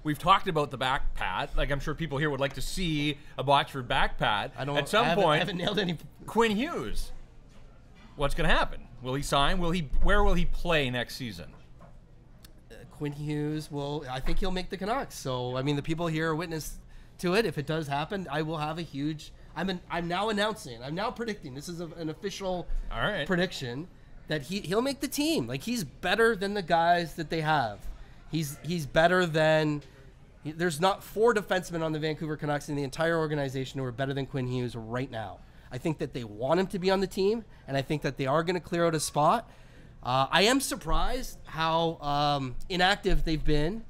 We've talked about the back pat. Like, I'm sure people here would like to see a Boxford back pat. At some point, I haven't nailed any. Quinn Hughes. What's going to happen? Will he sign? Where will he play next season? Quinn Hughes I think he'll make the Canucks. So, I mean, the people here are witness to it. If it does happen, I will have a huge. I'm now announcing. I'm now predicting. This is an official prediction that he'll make the team. Like, he's better than the guys that they have. He's better than. There's not 4 defensemen on the Vancouver Canucks in the entire organization who are better than Quinn Hughes right now. I think that they want him to be on the team, and I think that they are going to clear out a spot. I am surprised how inactive they've been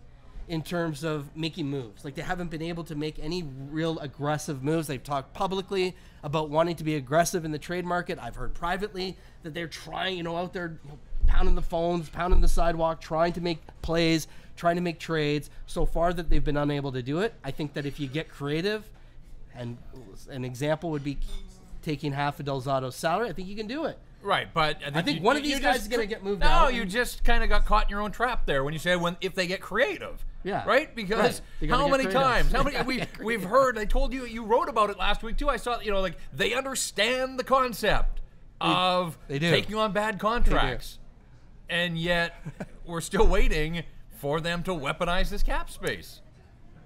in terms of making moves. Like, they haven't been able to make any real aggressive moves. They've talked publicly about wanting to be aggressive in the trade market. I've heard privately that they're trying, out there pounding the phones, pounding the sidewalk, trying to make plays, trying to make trades. So far that they've been unable to do it. I think that if you get creative, and an example would be taking half of Del Zotto's salary, I think you can do it. Right, but I think one of these guys is going to get moved out. No, you just kind of got caught in your own trap there when you said if they get creative. Yeah. Right? Because how many times? How many we've heard, I told you, you wrote about it last week too. I saw, like, they understand the concept of taking on bad contracts. And yet we're still waiting for them to weaponize this cap space.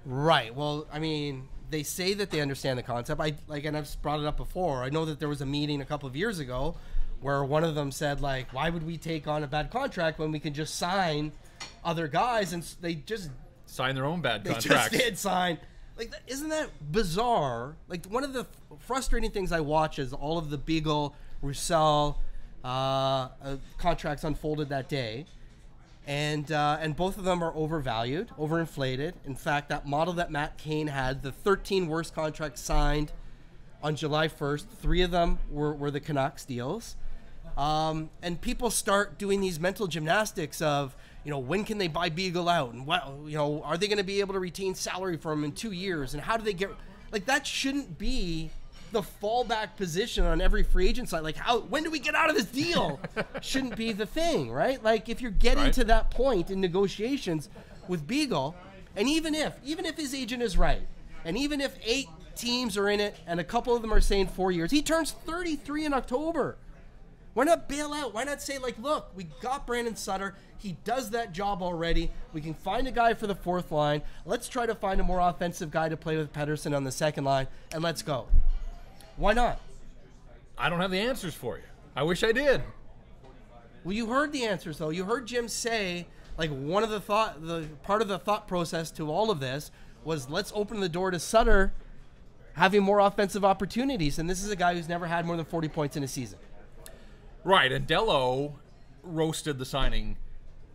Right. Well, I mean, they say that they understand the concept. And I've brought it up before. I know that there was a meeting a couple of years ago where one of them said, like, why would we take on a bad contract when we can just sign other guys? And they just sign their own bad contracts. They just did sign. Like, isn't that bizarre? Like, one of the frustrating things I watch is all of the Beagle, Roussel contracts unfolded that day. And both of them are overvalued, overinflated. In fact, that model that Matt Kane had, the 13 worst contracts signed on July 1st, 3 of them were the Canucks deals. And people start doing these mental gymnastics of, when can they buy Beagle out? And are they going to be able to retain salary for him in 2 years? And how do they get, like, that shouldn't be the fallback position on every free agent side. Like, when do we get out of this deal? Shouldn't be the thing, right? Like, if you're getting to that point in negotiations with Beagle, and even if his agent is right, and even if 8 teams are in it and a couple of them are saying 4 years, he turns 33 in October. Why not bail out? Why not say, like, look, we got Brandon Sutter. He does that job already. We can find a guy for the 4th line. Let's try to find a more offensive guy to play with Pettersson on the 2nd line, and let's go. Why not? I don't have the answers for you. I wish I did. Well, you heard the answers, though. You heard Jim say, like, one of the part of the thought process to all of this was, let's open the door to Sutter having more offensive opportunities. And this is a guy who's never had more than 40 points in a season. Right, and Dello roasted the signing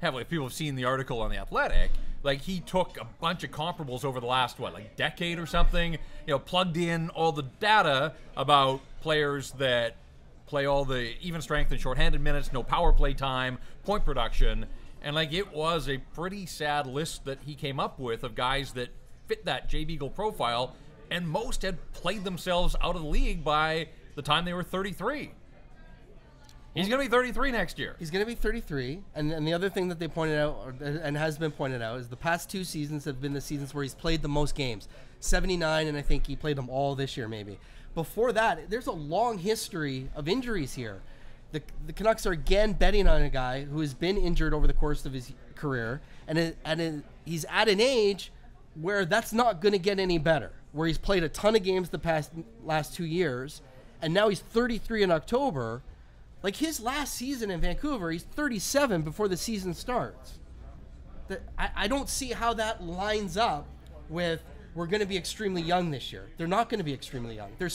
heavily. If people have seen the article on The Athletic, like, he took a bunch of comparables over the last, decade or something, plugged in all the data about players that play all the even strength and shorthanded minutes, no power play time, point production, and, like, it was a pretty sad list that he came up with of guys that fit that Jay Beagle profile, and most had played themselves out of the league by the time they were 33. He's going to be 33 next year. He's going to be 33. And the other thing that they pointed out, and has been pointed out, is the past 2 seasons have been the seasons where he's played the most games. 79, and I think he played them all this year maybe. Before that, there's a long history of injuries here. The Canucks are again betting on a guy who has been injured over the course of his career, and he's at an age where that's not going to get any better, where he's played a ton of games the last 2 years, and now he's 33 in October. Like, his last season in Vancouver, he's 37 before the season starts. I don't see how that lines up with, we're going to be extremely young this year. They're not going to be extremely young. There's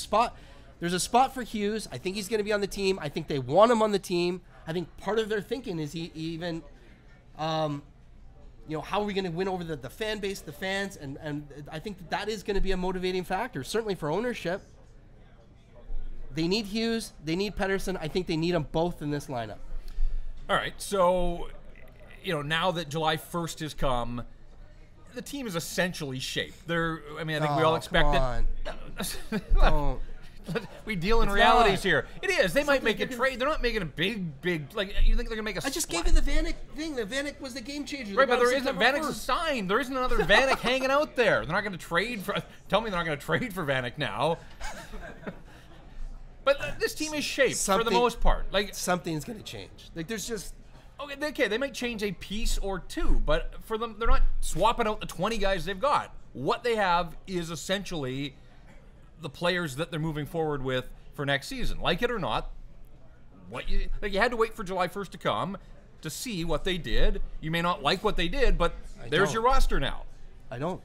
a spot for Hughes. I think he's going to be on the team. I think they want him on the team. I think part of their thinking is how are we going to win over the fan base, the fans, and I think that is going to be a motivating factor, certainly for ownership. They need Hughes. They need Pettersson. I think they need them both in this lineup. All right. So, now that July 1st has come, the team is essentially shaped. I think we all expect it. we deal in It's realities not. here. It is. They might make a trade. They're not making a big. Like, you think they're gonna make a? I just gave you the Vanek thing. The Vanek was the game changer. Right, but there isn't. Vanek's a sign. There isn't another Vanek hanging out there. They're not going to trade for. Tell me they're not going to trade for Vanek now. But this team is shaped for the most part. Like, something's going to change. Like, there's just. Okay, they might change a piece or two, but for them, they're not swapping out the 20 guys they've got. What they have is essentially the players that they're moving forward with for next season. Like it or not, you had to wait for July 1st to come to see what they did. You may not like what they did, but there's your roster now. I don't.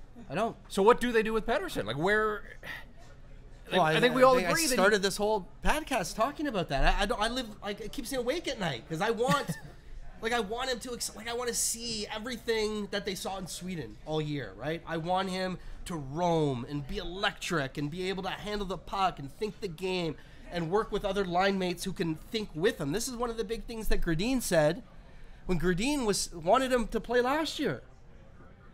So what do they do with Pettersson? Like, where? Well, I think we all agree I that started this whole podcast talking about that. I keep me awake at night because I want, I want him to, I want to see everything that they saw in Sweden all year, right? I want him to roam and be electric and be able to handle the puck and think the game and work with other line mates who can think with him. This is one of the big things that Gradin said when Gradin wanted him to play last year.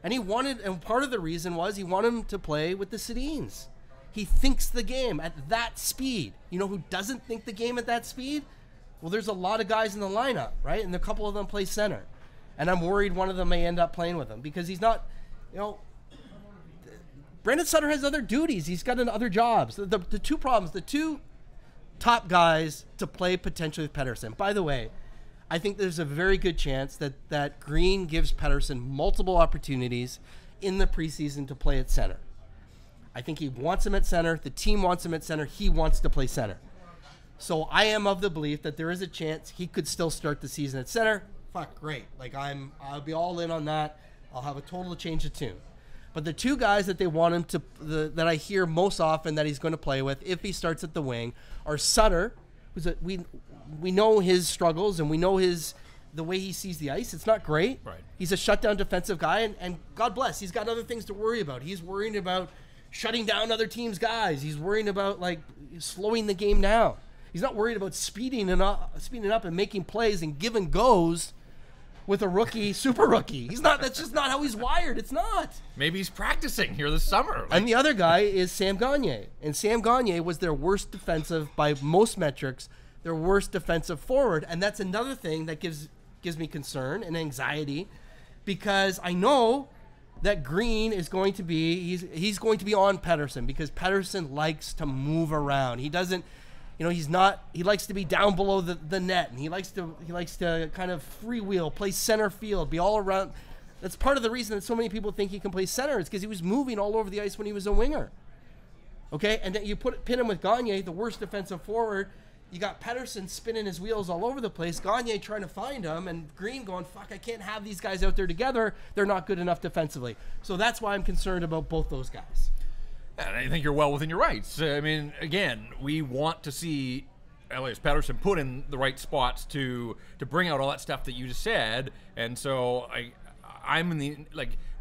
And part of the reason was he wanted him to play with the Sedins. He thinks the game at that speed. You know who doesn't think the game at that speed? Well, there's a lot of guys in the lineup, right? And a couple of them play center. And I'm worried one of them may end up playing with him because he's not, Brandon Sutter has other duties. He's got other jobs. The two problems, the two top guys to play potentially with Pettersson. By the way, I think there's a very good chance that Green gives Pettersson multiple opportunities in the preseason to play at center. I think he wants him at center. The team wants him at center. He wants to play center. So I am of the belief that there is a chance he could still start the season at center. Fuck, great. I'll be all in on that. I'll have a total change of tune. But the two guys that they want him to, that I hear most often that he's going to play with if he starts at the wing, are Sutter, we know his struggles and we know the way he sees the ice. It's not great. Right. He's a shutdown defensive guy, and God bless, he's got other things to worry about. He's worrying about shutting down other teams' guys. He's worrying about slowing the game down. He's not worried about speeding up and making plays and give and goes with a rookie, super rookie. He's not. That's just not how he's wired. It's not. Maybe he's practicing here this summer. And the other guy is Sam Gagner. And Sam Gagner was their worst defensive, by most metrics, their worst defensive forward. And that's another thing that gives me concern and anxiety, because I know that Green is going to be, he's going to be on Pettersson, because Pettersson likes to move around. He doesn't, he likes to be down below the net, and he likes to kind of freewheel, play center field, be all around. That's part of the reason that so many people think he can play center, is because he was moving all over the ice when he was a winger. Okay, and then you pin him with Gagner, the worst defensive forward. You got Pettersson spinning his wheels all over the place, Gagner trying to find him, and Green going, fuck, I can't have these guys out there together. They're not good enough defensively. So that's why I'm concerned about both those guys. And I think you're well within your rights. I mean, again, we want to see Elias Pettersson put in the right spots to bring out all that stuff that you just said. And so I'm in the,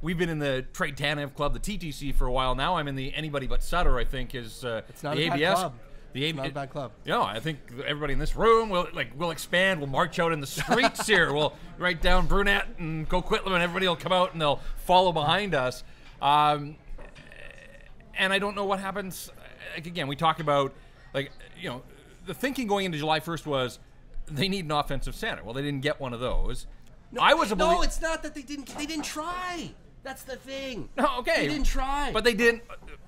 we've been in the Trade Tanev Club, the TTC, for a while now. I'm in the Anybody But Sutter, I think, is it's not the a bad ABS. club. It's not a bad club. I think everybody in this room will expand. We'll march out in the streets here. We'll write down Brunette and Go Quitlam, and everybody will come out and they'll follow behind us. And I don't know what happens. Again, we talk about the thinking going into July 1st was they need an offensive center. Well, they didn't get one of those. No, it's not that they didn't try. That's the thing. No, okay. They didn't try. But they didn't.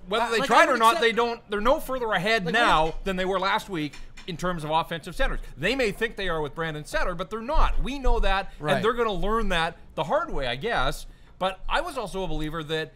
Whether they tried or not, they're no further ahead now than they were last week in terms of offensive centers. They may think they are with Brandon Sutter, but they're not. We know that, and they're going to learn that the hard way, I guess. But I was also a believer that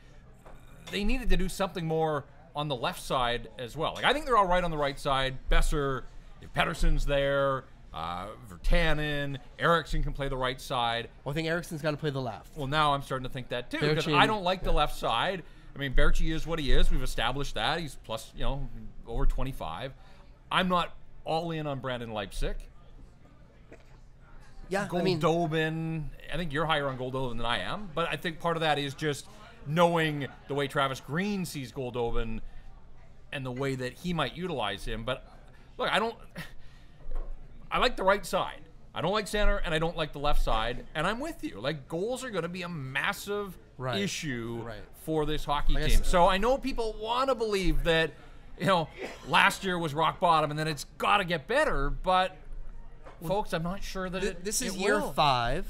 they needed to do something more on the left side as well. I think they're all right on the right side. Besser, if Pettersson's there, Virtanen, Eriksson can play the right side. Well, I think Eriksson's got to play the left. Well, now I'm starting to think that too, because I don't like the left side. I mean, Berchi is what he is. We've established that. He's plus, over 25. I'm not all in on Brandon Leipzig. Yeah, Goldobin. I think you're higher on Goldobin than I am, but I think part of that is just knowing the way Travis Green sees Goldobin and the way that he might utilize him. But look, I like the right side. I don't like center, and I don't like the left side. And I'm with you. Goals are going to be a massive issue for this hockey team. So I know people want to believe that you know, last year was rock bottom, and then it's got to get better. But folks, I'm not sure that This is it year will. 5.